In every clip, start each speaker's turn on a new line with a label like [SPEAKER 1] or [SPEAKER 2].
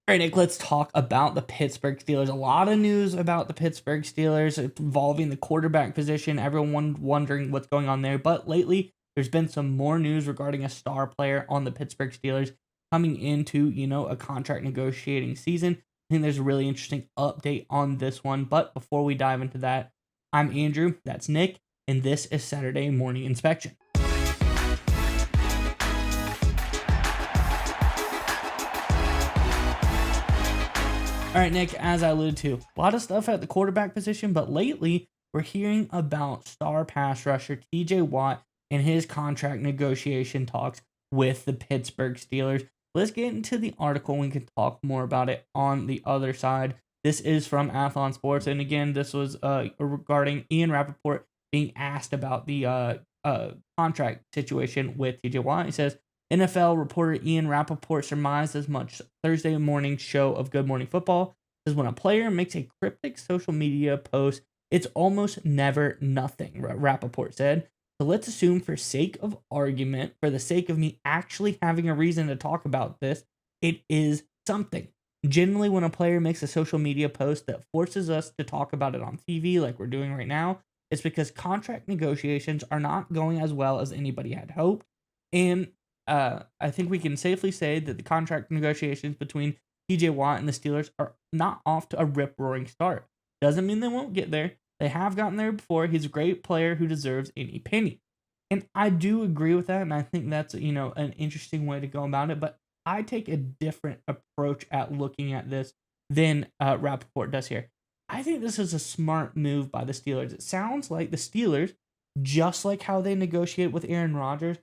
[SPEAKER 1] All right, Nick, let's talk about the Pittsburgh Steelers. A lot of news about the Pittsburgh Steelers involving the quarterback position. Everyone wondering what's going on there. But lately, there's been some more news regarding a star player on the Pittsburgh Steelers coming into, a contract negotiating season. I think there's a really interesting update on this one. But before we dive into that, I'm Andrew, that's Nick, and this is Saturday Morning Inspection. All right, Nick, as I alluded to, a lot of stuff at the quarterback position, but lately we're hearing about star pass rusher TJ Watt and his contract negotiation talks with the Pittsburgh Steelers. Let's get into the article and we can talk more about it on the other side. This is from Athlon Sports, and again, this was regarding Ian Rappaport being asked about the contract situation with TJ Watt. He says, NFL reporter Ian Rappaport surmised as much Thursday morning show of Good Morning Football. Says when a player makes a cryptic social media post, it's almost never nothing, Rappaport said. So let's assume for sake of argument, for the sake of me actually having a reason to talk about this, it is something. Generally, when a player makes a social media post that forces us to talk about it on TV like we're doing right now, it's because contract negotiations are not going as well as anybody had hoped. And I think we can safely say that the contract negotiations between TJ Watt and the Steelers are not off to a rip-roaring start. Doesn't mean they won't get there. They have gotten there before. He's a great player who deserves any penny. And I do agree with that, and I think that's, an interesting way to go about it. But I take a different approach at looking at this than Rappaport does here. I think this is a smart move by the Steelers. It sounds like the Steelers, just like how they negotiate with Aaron Rodgers,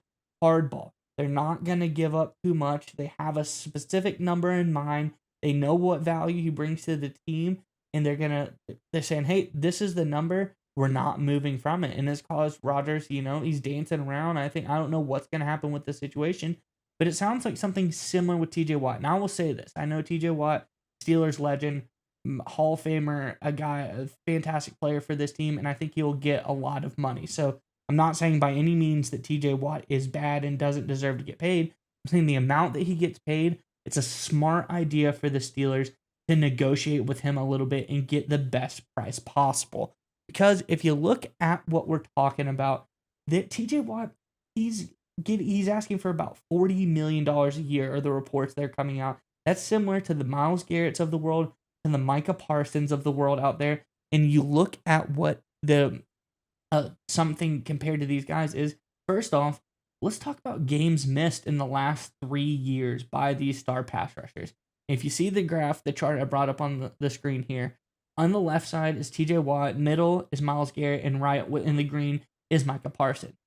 [SPEAKER 1] hardball. They're not going to give up too much. They have a specific number in mind. They know what value he brings to the team, and they're saying, hey, this is the number. We're not moving from it. And it's caused Rodgers, he's dancing around. I don't know what's going to happen with this situation, but it sounds like something similar with TJ Watt. Now I will say this. I know TJ Watt, Steelers legend, Hall of Famer, a fantastic player for this team, and I think he'll get a lot of money. So I'm not saying by any means that TJ Watt is bad and doesn't deserve to get paid. I'm saying the amount that he gets paid, it's a smart idea for the Steelers to negotiate with him a little bit and get the best price possible. Because if you look at what we're talking about, that TJ Watt, he's asking for about $40 million a year, are the reports that are coming out. That's similar to the Myles Garretts of the world and the Micah Parsons of the world out there. And you look at what the something compared to these guys is, first off, let's talk about games missed in the last 3 years by these star pass rushers. If you see the graph, the chart I brought up on the screen here, on the left side is TJ Watt, middle is Myles Garrett, and right in the green is Micah Parsons.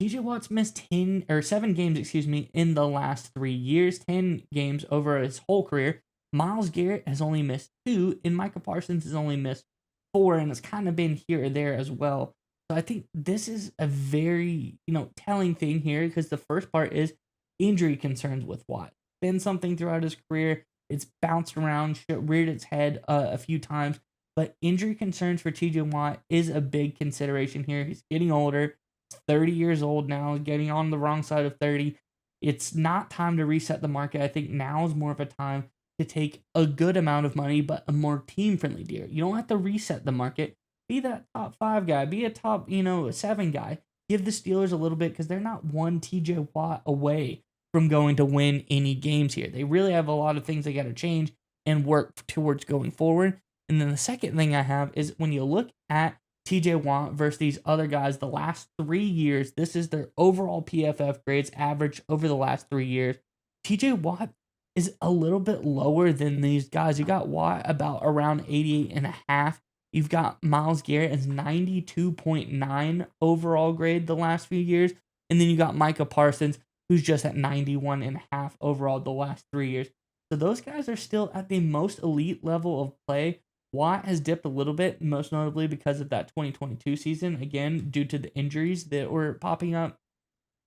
[SPEAKER 1] TJ Watt's missed 7 games, in the last 3 years, 10 games over his whole career. Myles Garrett has only missed 2, and Micah Parsons has only missed 4, and it's kind of been here or there as well. So I think this is a very, telling thing here, because the first part is injury concerns with Watt. Been something throughout his career. It's bounced around, reared its head a few times, but injury concerns for TJ Watt is a big consideration here. He's getting older. He's 30 years old now, getting on the wrong side of 30. It's not time to reset the market. I think now is more of a time to take a good amount of money, but a more team-friendly deal. You don't have to reset the market. Be that top 5 guy. Be a top, 7 guy. Give the Steelers a little bit, because they're not one TJ Watt away from going to win any games here. They really have a lot of things they got to change and work towards going forward. And then the second thing I have is when you look at TJ Watt versus these other guys, the last 3 years, this is their overall PFF grades average over the last 3 years. TJ Watt is a little bit lower than these guys. You got Watt about around 88.5. You've got Myles Garrett as 92.9 overall grade the last few years. And then you got Micah Parsons, who's just at 91.5 overall the last 3 years. So those guys are still at the most elite level of play. Watt has dipped a little bit, most notably because of that 2022 season, again, due to the injuries that were popping up.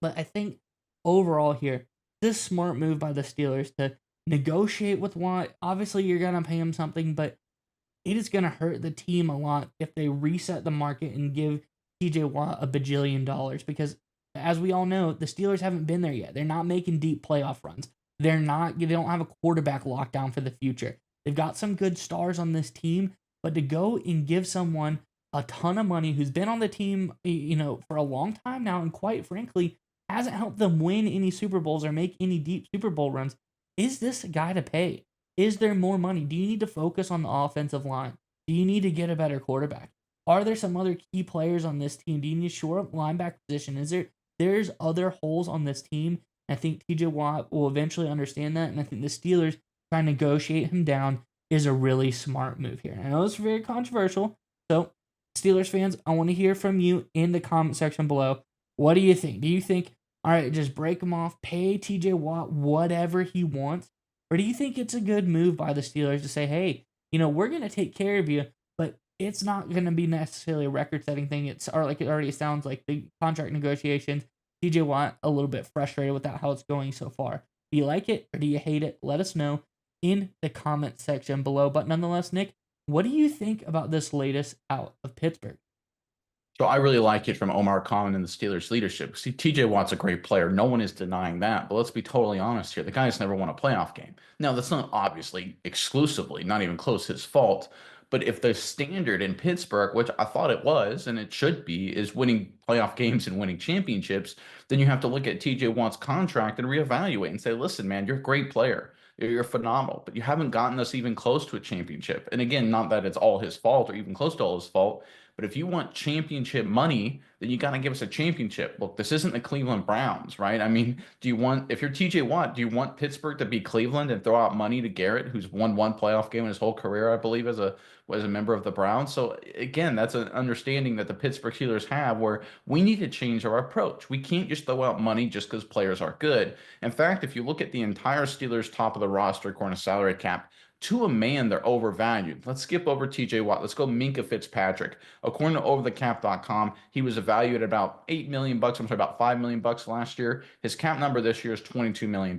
[SPEAKER 1] But I think overall here, this smart move by the Steelers to negotiate with Watt. Obviously, you're going to pay him something, but it is going to hurt the team a lot if they reset the market and give TJ Watt $1 bajillion, because as we all know, the Steelers haven't been there yet. They're not making deep playoff runs. They don't have a quarterback lockdown for the future. They've got some good stars on this team, but to go and give someone a ton of money who's been on the team, for a long time now, and quite frankly, hasn't helped them win any Super Bowls or make any deep Super Bowl runs. Is this a guy to pay? Is there more money? Do you need to focus on the offensive line? Do you need to get a better quarterback? Are there some other key players on this team? Do you need to shore up linebacker position? There's other holes on this team. I think TJ Watt will eventually understand that, and I think the Steelers trying to negotiate him down is a really smart move here. I know it's very controversial, so Steelers fans, I want to hear from you in the comment section below. What do you think? Do you think, all right, just break him off, pay TJ Watt whatever he wants? Or do you think it's a good move by the Steelers to say, hey, we're going to take care of you, but it's not going to be necessarily a record-setting thing. Or like it already sounds like the contract negotiations. TJ Watt a little bit frustrated with how it's going so far. Do you like it or do you hate it? Let us know in the comment section below. But nonetheless, Nick, what do you think about this latest out of Pittsburgh?
[SPEAKER 2] So I really like it from Omar Khan and the Steelers leadership. See, TJ Watt's a great player. No one is denying that. But let's be totally honest here. The guy's never won a playoff game. Now, that's not obviously exclusively, not even close, his fault. But if the standard in Pittsburgh, which I thought it was, and it should be, is winning playoff games and winning championships, then you have to look at TJ Watt's contract and reevaluate and say, listen, man, you're a great player. You're phenomenal, but you haven't gotten us even close to a championship. And again, not that it's all his fault or even close to all his fault, but if you want championship money, then you got to give us a championship. Look, this isn't the Cleveland Browns, right? I mean, if you're TJ Watt, do you want Pittsburgh to be Cleveland and throw out money to Garrett, who's won one playoff game in his whole career, I believe, as a member of the Browns? So again, that's an understanding that the Pittsburgh Steelers have where we need to change our approach. We can't just throw out money just because players are good. In fact, if you look at the entire Steelers top of the roster according to salary cap, to a man, they're overvalued. Let's skip over TJ Watt. Let's go Minka Fitzpatrick. According to overthecap.com, he was valued at about 8 million bucks. I'm sorry, about 5 million bucks last year. His cap number this year is $22 million.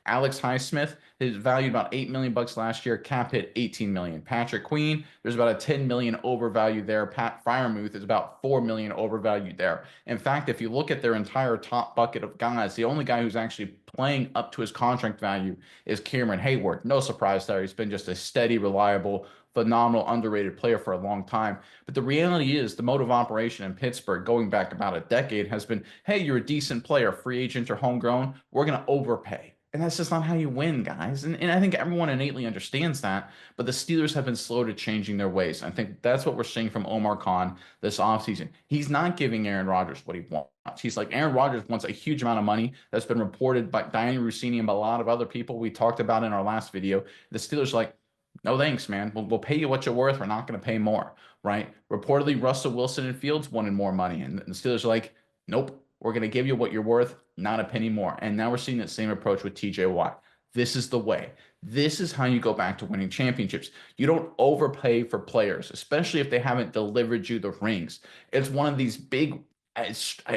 [SPEAKER 2] Alex Highsmith is valued about 8 million bucks last year. Cap hit 18 million. Patrick Queen, there's about a 10 million overvalued there. Pat Fryermuth is about 4 million overvalued there. In fact, if you look at their entire top bucket of guys, the only guy who's actually playing up to his contract value is Cameron Hayward. No surprise there. He's been just a steady, reliable, phenomenal, underrated player for a long time. But the reality is the mode of operation in Pittsburgh going back about a decade has been, hey, you're a decent player, free agent or homegrown. We're going to overpay. And that's just not how you win, guys. And I think everyone innately understands that. But the Steelers have been slow to changing their ways. I think that's what we're seeing from Omar Khan this offseason. He's not giving Aaron Rodgers what he wants. He's like, Aaron Rodgers wants a huge amount of money. That's been reported by Diane Rossini and a lot of other people we talked about in our last video. The Steelers are like, no thanks, man. We'll pay you what you're worth. We're not going to pay more, right? Reportedly, Russell Wilson and Fields wanted more money. And the Steelers are like, nope, we're going to give you what you're worth, not a penny more. And now we're seeing that same approach with TJ Watt. This is the way. This is how you go back to winning championships. You don't overpay for players, especially if they haven't delivered you the rings. It's one of these big I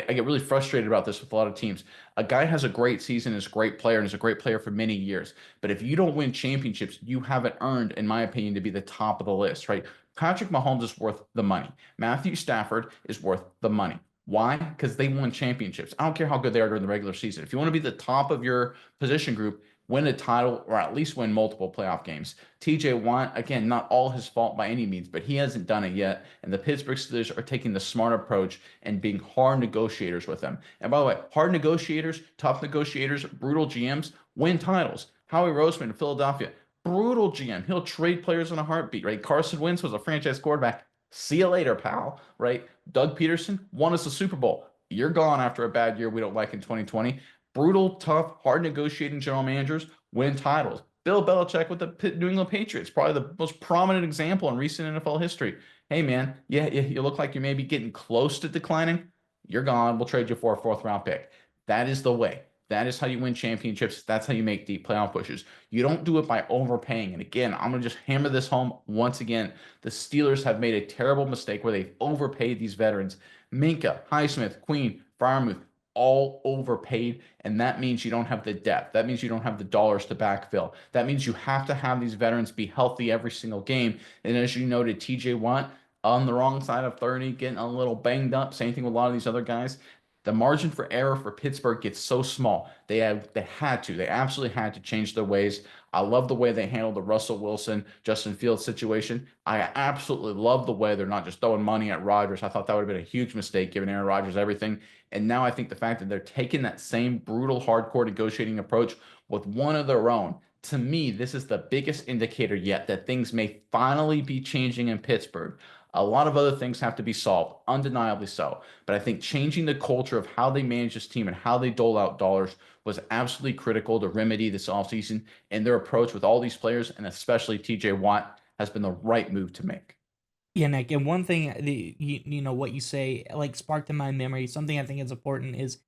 [SPEAKER 2] get really frustrated about this with a lot of teams. A guy has a great season, is a great player, and is a great player for many years. But if you don't win championships, you haven't earned, in my opinion, to be the top of the list, right? Patrick Mahomes is worth the money. Matthew Stafford is worth the money. Why? Because they won championships. I don't care how good they are during the regular season. If you want to be the top of your position group, win a title or at least win multiple playoff games. TJ Watt, again, not all his fault by any means, but he hasn't done it yet. And the Pittsburgh Steelers are taking the smart approach and being hard negotiators with them. And by the way, hard negotiators, tough negotiators, brutal GMs win titles. Howie Roseman in Philadelphia, brutal GM. He'll trade players in a heartbeat, right? Carson Wentz was a franchise quarterback. See you later, pal, right? Doug Peterson won us a Super Bowl. You're gone after a bad year we don't like in 2020. Brutal, tough, hard negotiating general managers win titles. Bill Belichick with the New England Patriots, probably the most prominent example in recent NFL history. Hey, man, yeah, you look like you're maybe getting close to declining. You're gone. We'll trade you for a fourth round pick. That is the way. That is how you win championships. That's how you make deep playoff pushes. You don't do it by overpaying. And again, I'm going to just hammer this home once again. The Steelers have made a terrible mistake where they've overpaid these veterans. Minka, Highsmith, Queen, Freiermuth, all overpaid, and that means you don't have the depth. That means you don't have the dollars to backfill. That means you have to have these veterans be healthy every single game. And as you noted, TJ Watt on the wrong side of 30, getting a little banged up. Same thing with a lot of these other guys. The margin for error for Pittsburgh gets so small. They absolutely had to change their ways. I love the way they handled the Russell Wilson, Justin Fields situation. I absolutely love the way they're not just throwing money at Rodgers. I thought that would have been a huge mistake, giving Aaron Rodgers everything. And now I think the fact that they're taking that same brutal, hardcore negotiating approach with one of their own, to me, this is the biggest indicator yet that things may finally be changing in Pittsburgh. A lot of other things have to be solved, undeniably so. But I think changing the culture of how they manage this team and how they dole out dollars was absolutely critical to remedy this offseason. And their approach with all these players, and especially TJ Watt, has been the right move to make.
[SPEAKER 1] Yeah, Nick. And one thing, what you say, like sparked in my memory, something I think is important is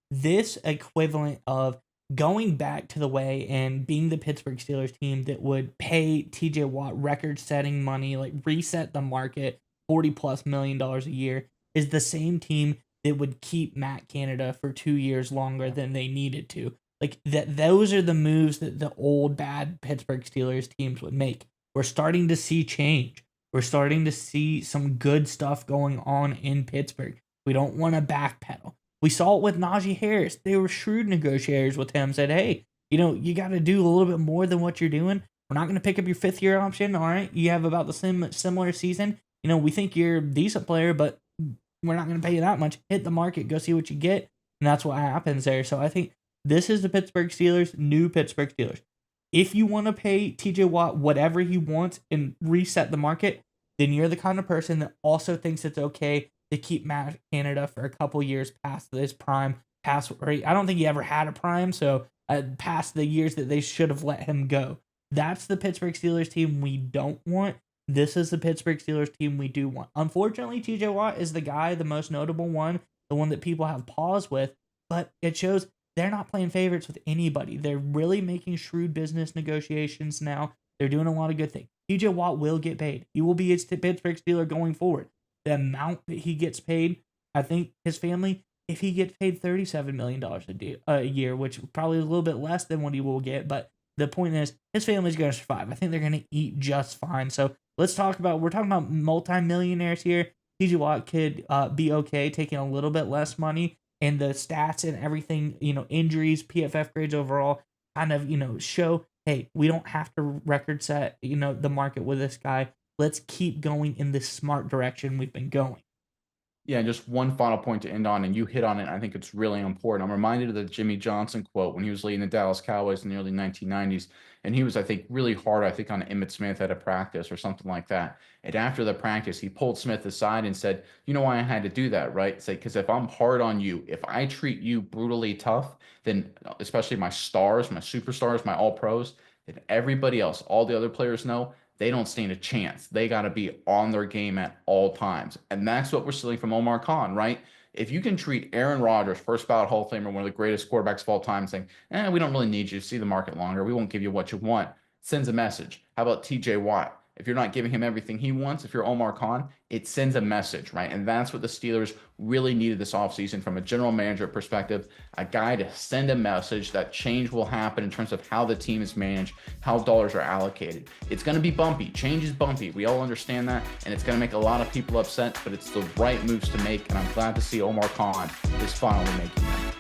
[SPEAKER 1] this equivalent of going back to the way and being the Pittsburgh Steelers team that would pay TJ Watt record setting money, like reset the market, $40+ million a year, is the same team that would keep Matt Canada for 2 years longer than they needed to. Like that, those are the moves that the old bad Pittsburgh Steelers teams would make. We're starting to see change. We're starting to see some good stuff going on in Pittsburgh. We don't want to backpedal. We saw it with Najee Harris. They were shrewd negotiators with him, said, hey, you got to do a little bit more than what you're doing. We're not going to pick up your 5th-year option. All right. You have about the similar season. We think you're a decent player, but we're not going to pay you that much. Hit the market, go see what you get. And that's what happens there. So I think this is the Pittsburgh Steelers, new Pittsburgh Steelers. If you want to pay TJ Watt whatever he wants and reset the market, then you're the kind of person that also thinks it's okay to keep Matt Canada for a couple years past this prime. I don't think he ever had a prime, so past the years that they should have let him go. That's the Pittsburgh Steelers team we don't want. This is the Pittsburgh Steelers team we do want. Unfortunately, TJ Watt is the guy, the most notable one, the one that people have pause with, but it shows they're not playing favorites with anybody. They're really making shrewd business negotiations now. They're doing a lot of good things. TJ Watt will get paid. He will be a Pittsburgh Steeler going forward. The amount that he gets paid, I think his family, if he gets paid $37 million a year, which probably is a little bit less than what he will get, but the point is his family's going to survive. I think they're going to eat just fine. So we're talking about multimillionaires here. TJ Watt could be okay taking a little bit less money, and the stats and everything, injuries, PFF grades overall kind of, show, hey, we don't have to record set, the market with this guy. Let's keep going in this smart direction we've been going.
[SPEAKER 2] Yeah, and just one final point to end on, and you hit on it. I think it's really important. I'm reminded of the Jimmy Johnson quote when he was leading the Dallas Cowboys in the early 1990s, and he was, I think, really hard, on Emmitt Smith at a practice or something like that. And after the practice, he pulled Smith aside and said, "You know why I had to do that, right? Say, because if I'm hard on you, if I treat you brutally tough, then especially my stars, my superstars, my all pros, then everybody else, all the other players know." They don't stand a chance. They got to be on their game at all times. And that's what we're seeing from Omar Khan, right? If you can treat Aaron Rodgers, first ballot Hall of Famer, one of the greatest quarterbacks of all time, saying, we don't really need you to see the market longer. We won't give you what you want. Sends a message. How about TJ Watt? If you're not giving him everything he wants, if you're Omar Khan, it sends a message, right? And that's what the Steelers really needed this offseason from a general manager perspective, a guy to send a message that change will happen in terms of how the team is managed, how dollars are allocated. It's going to be bumpy. Change is bumpy. We all understand that, and it's going to make a lot of people upset, but it's the right moves to make, and I'm glad to see Omar Khan is finally making them.